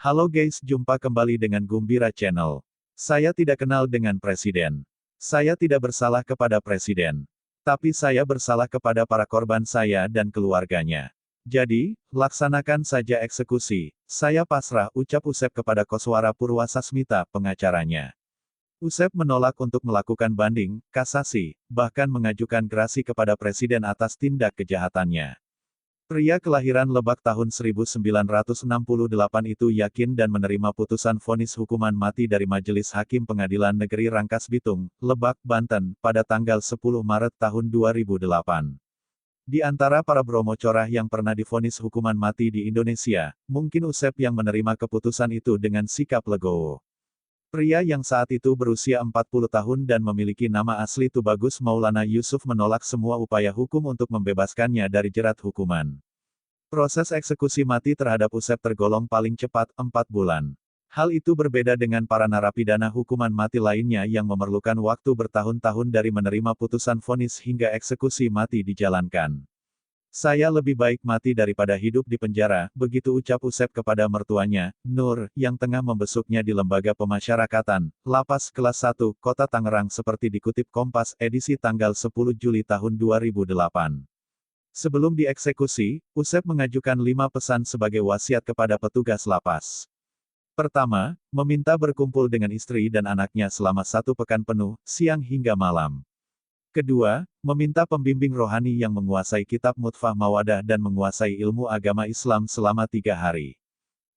Halo guys, jumpa kembali dengan Gumbira Channel. Saya tidak kenal dengan Presiden. Saya tidak bersalah kepada Presiden. Tapi saya bersalah kepada para korban saya dan keluarganya. Jadi, laksanakan saja eksekusi. Saya pasrah, ucap Usep kepada Koswara Purwasasmita, pengacaranya. Usep menolak untuk melakukan banding, kasasi, bahkan mengajukan gerasi kepada Presiden atas tindak kejahatannya. Pria kelahiran Lebak tahun 1968 itu yakin dan menerima putusan vonis hukuman mati dari Majelis Hakim Pengadilan Negeri Rangkas Bitung, Lebak, Banten, pada tanggal 10 Maret tahun 2008. Di antara para Bromo Corah yang pernah divonis hukuman mati di Indonesia, mungkin Usep yang menerima keputusan itu dengan sikap legowo. Pria yang saat itu berusia 40 tahun dan memiliki nama asli Tubagus Maulana Yusuf menolak semua upaya hukum untuk membebaskannya dari jerat hukuman. Proses eksekusi mati terhadap Usep tergolong paling cepat, 4 bulan. Hal itu berbeda dengan para narapidana hukuman mati lainnya yang memerlukan waktu bertahun-tahun dari menerima putusan vonis hingga eksekusi mati dijalankan. Saya lebih baik mati daripada hidup di penjara, begitu ucap Usep kepada mertuanya, Nur, yang tengah membesuknya di lembaga pemasyarakatan, Lapas Kelas 1, Kota Tangerang seperti dikutip Kompas, edisi tanggal 10 Juli tahun 2008. Sebelum dieksekusi, Usep mengajukan 5 pesan sebagai wasiat kepada petugas lapas. Pertama, meminta berkumpul dengan istri dan anaknya selama 1 pekan penuh, siang hingga malam. Kedua, meminta pembimbing rohani yang menguasai kitab Mutfah Mawadah dan menguasai ilmu agama Islam selama 3 hari.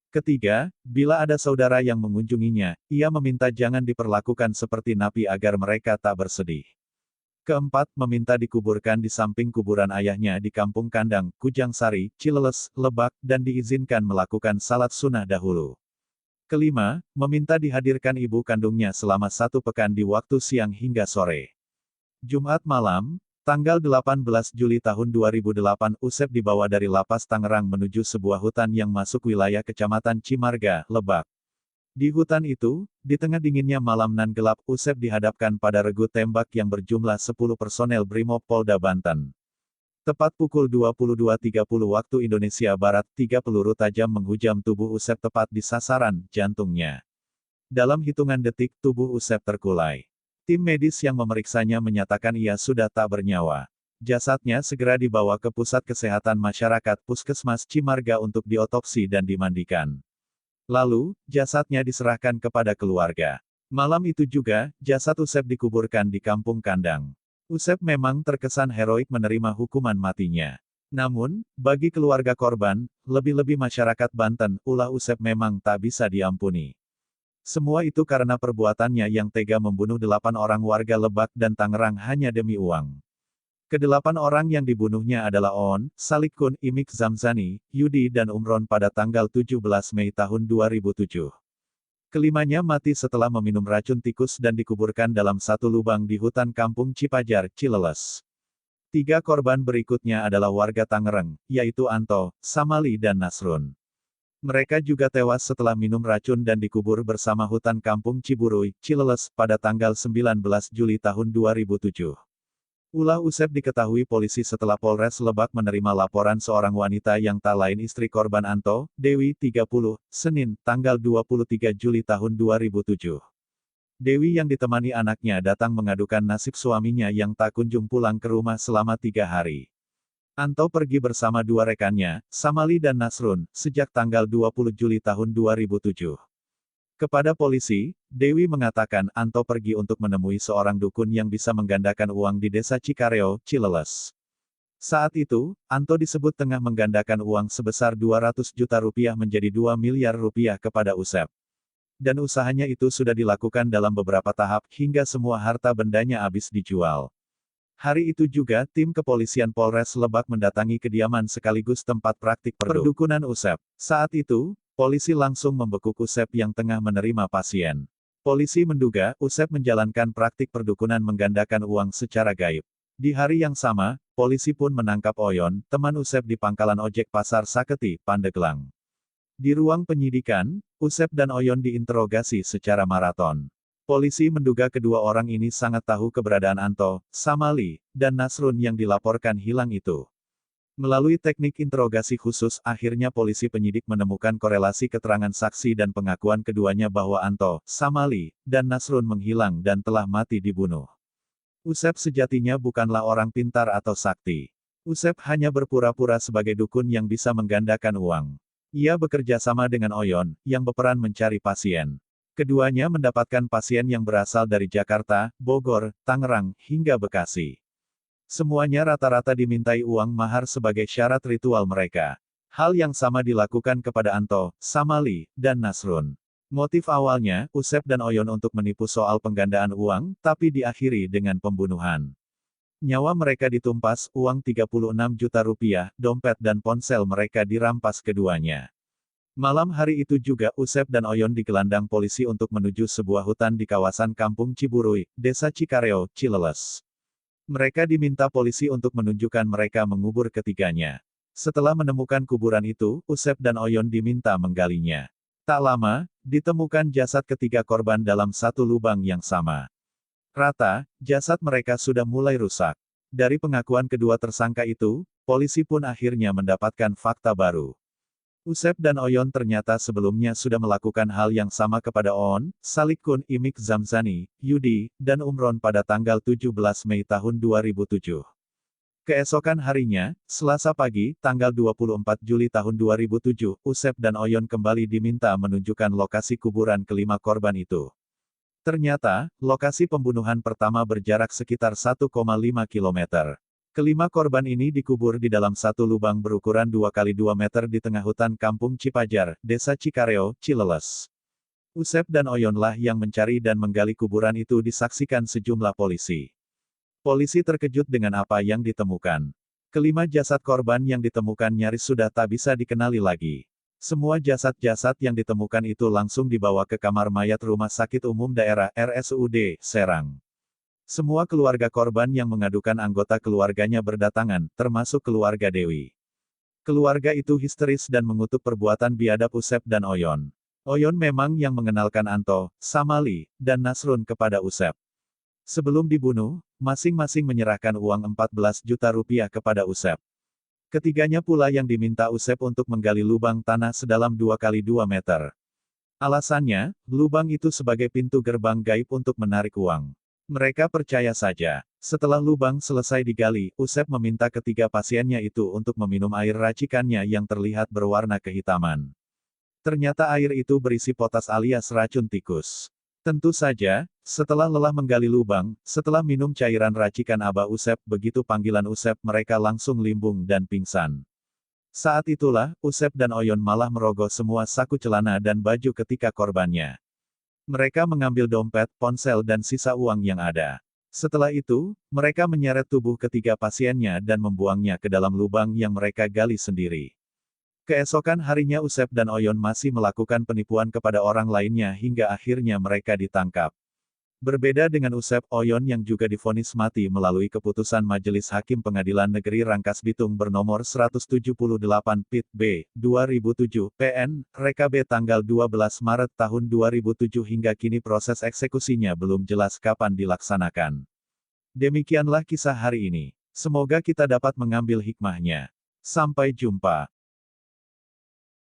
Ketiga, bila ada saudara yang mengunjunginya, ia meminta jangan diperlakukan seperti napi agar mereka tak bersedih. Keempat, meminta dikuburkan di samping kuburan ayahnya di Kampung Kandang, Kujangsari, Cileles, Lebak, dan diizinkan melakukan salat sunnah dahulu. Kelima, meminta dihadirkan ibu kandungnya selama 1 pekan di waktu siang hingga sore. Jumat malam, tanggal 18 Juli tahun 2008, Usep dibawa dari Lapas Tangerang menuju sebuah hutan yang masuk wilayah Kecamatan Cimarga, Lebak. Di hutan itu, di tengah dinginnya malam nan gelap, Usep dihadapkan pada regu tembak yang berjumlah 10 personel Brimob Polda Banten. Tepat pukul 22.30 waktu Indonesia Barat, 3 peluru tajam menghujam tubuh Usep tepat di sasaran, jantungnya. Dalam hitungan detik, tubuh Usep terkulai. Tim medis yang memeriksanya menyatakan ia sudah tak bernyawa. Jasadnya segera dibawa ke Pusat Kesehatan Masyarakat Puskesmas Cimarga untuk diotopsi dan dimandikan. Lalu, jasadnya diserahkan kepada keluarga. Malam itu juga, jasad Usep dikuburkan di Kampung Kandang. Usep memang terkesan heroik menerima hukuman matinya. Namun, bagi keluarga korban, lebih-lebih masyarakat Banten, ulah Usep memang tak bisa diampuni. Semua itu karena perbuatannya yang tega membunuh 8 orang warga Lebak dan Tangerang hanya demi uang. Ke-8 orang yang dibunuhnya adalah On, Salikun, Imik Zamzani, Yudi dan Umron pada tanggal 17 Mei tahun 2007. Kelimanya mati setelah meminum racun tikus dan dikuburkan dalam satu lubang di hutan Kampung Cipajar, Cileles. 3 korban berikutnya adalah warga Tangerang, yaitu Anto, Samali dan Nasrun. Mereka juga tewas setelah minum racun dan dikubur bersama hutan Kampung Ciburuy, Cileles, pada tanggal 19 Juli tahun 2007. Ulah Usep diketahui polisi setelah Polres Lebak menerima laporan seorang wanita yang tak lain istri korban Anto, Dewi 30, Senin, tanggal 23 Juli tahun 2007. Dewi yang ditemani anaknya datang mengadukan nasib suaminya yang tak kunjung pulang ke rumah selama 3 hari. Anto pergi bersama 2 rekannya, Samali dan Nasrun, sejak tanggal 20 Juli tahun 2007. Kepada polisi, Dewi mengatakan Anto pergi untuk menemui seorang dukun yang bisa menggandakan uang di desa Cikareo, Cileles. Saat itu, Anto disebut tengah menggandakan uang sebesar 200 juta rupiah menjadi 2 miliar rupiah kepada Usep. Dan usahanya itu sudah dilakukan dalam beberapa tahap, hingga semua harta bendanya habis dijual. Hari itu juga, tim kepolisian Polres Lebak mendatangi kediaman sekaligus tempat praktik perdukunan Usep. Saat itu, polisi langsung membekuk Usep yang tengah menerima pasien. Polisi menduga, Usep menjalankan praktik perdukunan menggandakan uang secara gaib. Di hari yang sama, polisi pun menangkap Oyon, teman Usep di pangkalan ojek Pasar Saketi, Pandeglang. Di ruang penyidikan, Usep dan Oyon diinterogasi secara maraton. Polisi menduga kedua orang ini sangat tahu keberadaan Anto, Samali, dan Nasrun yang dilaporkan hilang itu. Melalui teknik interogasi khusus, akhirnya polisi penyidik menemukan korelasi keterangan saksi dan pengakuan keduanya bahwa Anto, Samali, dan Nasrun menghilang dan telah mati dibunuh. Usep sejatinya bukanlah orang pintar atau sakti. Usep hanya berpura-pura sebagai dukun yang bisa menggandakan uang. Ia bekerja sama dengan Oyon, yang berperan mencari pasien. Keduanya mendapatkan pasien yang berasal dari Jakarta, Bogor, Tangerang, hingga Bekasi. Semuanya rata-rata dimintai uang mahar sebagai syarat ritual mereka. Hal yang sama dilakukan kepada Anto, Samali, dan Nasrun. Motif awalnya, Usep dan Oyon untuk menipu soal penggandaan uang, tapi diakhiri dengan pembunuhan. Nyawa mereka ditumpas, uang 36 juta rupiah, dompet dan ponsel mereka dirampas keduanya. Malam hari itu juga Usep dan Oyon digelandang polisi untuk menuju sebuah hutan di kawasan Kampung Ciburui, Desa Cikareo, Cileles. Mereka diminta polisi untuk menunjukkan mereka mengubur ketiganya. Setelah menemukan kuburan itu, Usep dan Oyon diminta menggalinya. Tak lama, ditemukan jasad ketiga korban dalam satu lubang yang sama. Rata, jasad mereka sudah mulai rusak. Dari pengakuan kedua tersangka itu, polisi pun akhirnya mendapatkan fakta baru. Usep dan Oyon ternyata sebelumnya sudah melakukan hal yang sama kepada Oon, Salikun, Imik Zamzani, Yudi, dan Umron pada tanggal 17 Mei tahun 2007. Keesokan harinya, Selasa pagi, tanggal 24 Juli tahun 2007, Usep dan Oyon kembali diminta menunjukkan lokasi kuburan kelima korban itu. Ternyata, lokasi pembunuhan pertama berjarak sekitar 1,5 km. Kelima korban ini dikubur di dalam satu lubang berukuran 2 kali 2 meter di tengah hutan Kampung Cipajar, Desa Cikareo, Cileles. Usep dan Oyonlah yang mencari dan menggali kuburan itu disaksikan sejumlah polisi. Polisi terkejut dengan apa yang ditemukan. Kelima jasad korban yang ditemukan nyaris sudah tak bisa dikenali lagi. Semua jasad-jasad yang ditemukan itu langsung dibawa ke kamar mayat Rumah Sakit Umum Daerah RSUD, Serang. Semua keluarga korban yang mengadukan anggota keluarganya berdatangan, termasuk keluarga Dewi. Keluarga itu histeris dan mengutuk perbuatan biadab Usep dan Oyon. Oyon memang yang mengenalkan Anto, Samali, dan Nasrun kepada Usep. Sebelum dibunuh, masing-masing menyerahkan uang 14 juta rupiah kepada Usep. Ketiganya pula yang diminta Usep untuk menggali lubang tanah sedalam 2 kali 2 meter. Alasannya, lubang itu sebagai pintu gerbang gaib untuk menarik uang. Mereka percaya saja. Setelah lubang selesai digali, Usep meminta ketiga pasiennya itu untuk meminum air racikannya yang terlihat berwarna kehitaman. Ternyata air itu berisi potas alias racun tikus. Tentu saja, setelah lelah menggali lubang, setelah minum cairan racikan Aba Usep, begitu panggilan Usep mereka langsung limbung dan pingsan. Saat itulah, Usep dan Oyon malah merogoh semua saku celana dan baju ketika korbannya. Mereka mengambil dompet, ponsel dan sisa uang yang ada. Setelah itu, mereka menyeret tubuh ketiga pasiennya dan membuangnya ke dalam lubang yang mereka gali sendiri. Keesokan harinya Usep dan Oyon masih melakukan penipuan kepada orang lainnya hingga akhirnya mereka ditangkap. Berbeda dengan Usep, Oyon yang juga divonis mati melalui keputusan Majelis Hakim Pengadilan Negeri Rangkas Bitung bernomor 178 Pit B, 2007, PN, Reka B tanggal 12 Maret tahun 2007 hingga kini proses eksekusinya belum jelas kapan dilaksanakan. Demikianlah kisah hari ini. Semoga kita dapat mengambil hikmahnya. Sampai jumpa.